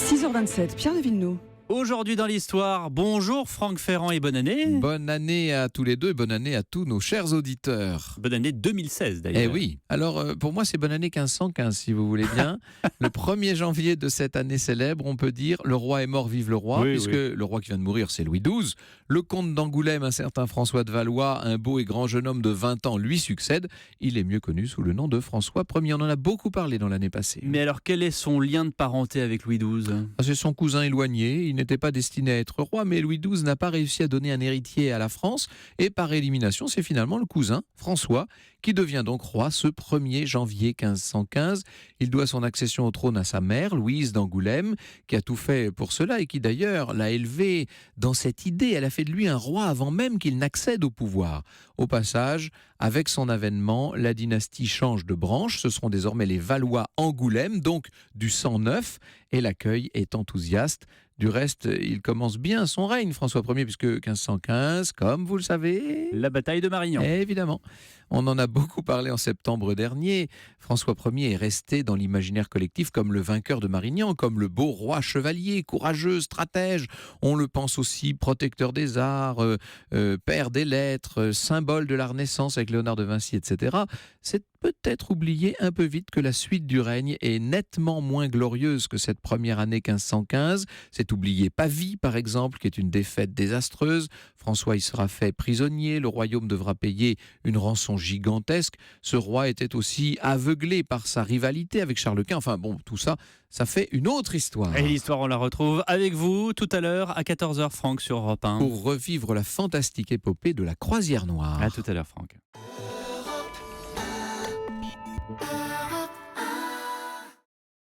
6h27, Pierre de Villeneuve. Aujourd'hui dans l'histoire, bonjour Franck Ferrand et bonne année. Bonne année à tous les deux et bonne année à tous nos chers auditeurs. Bonne année 2016 d'ailleurs. Eh oui, alors pour moi c'est bonne année 1515 si vous voulez bien. Le 1er janvier de cette année célèbre, on peut dire le roi est mort, vive le roi, Oui, puisque oui. le roi qui vient de mourir c'est Louis XII. Le comte d'Angoulême, un certain François de Valois, un beau et grand jeune homme de 20 ans, lui succède. Il est mieux connu sous le nom de François Ier. On en a beaucoup parlé dans l'année passée. Mais alors quel est son lien de parenté avec Louis XII? C'est son cousin éloigné, il n'était pas destiné à être roi, mais Louis XII n'a pas réussi à donner un héritier à la France, et par élimination, c'est finalement le cousin, François, qui devient donc roi ce 1er janvier 1515. Il doit son accession au trône à sa mère, Louise d'Angoulême, qui a tout fait pour cela, et qui d'ailleurs l'a élevé dans cette idée. Elle a fait de lui un roi avant même qu'il n'accède au pouvoir. Au passage, avec son avènement, la dynastie change de branche, ce seront désormais les Valois Angoulême, donc du sang neuf, et l'accueil est enthousiaste. Du reste, il commence bien son règne, François Ier, puisque 1515, comme vous le savez... La bataille de Marignan. Évidemment. On en a beaucoup parlé en septembre dernier. François Ier est resté dans l'imaginaire collectif comme le vainqueur de Marignan, comme le beau roi chevalier, courageux, stratège. On le pense aussi protecteur des arts, père des lettres, symbole de la Renaissance avec Léonard de Vinci, etc. C'est peut-être oublié un peu vite que la suite du règne est nettement moins glorieuse que cette première année 1515. C'est oublié Pavie, par exemple, qui est une défaite désastreuse. François y sera fait prisonnier, le royaume devra payer une rançon gigantesque. Ce roi était aussi aveuglé par sa rivalité avec Charles Quint. Enfin bon, tout ça, ça fait une autre histoire. Et l'histoire, on la retrouve avec vous tout à l'heure à 14h, Franck, sur Europe 1. Pour revivre la fantastique épopée de la Croisière Noire. À tout à l'heure, Franck.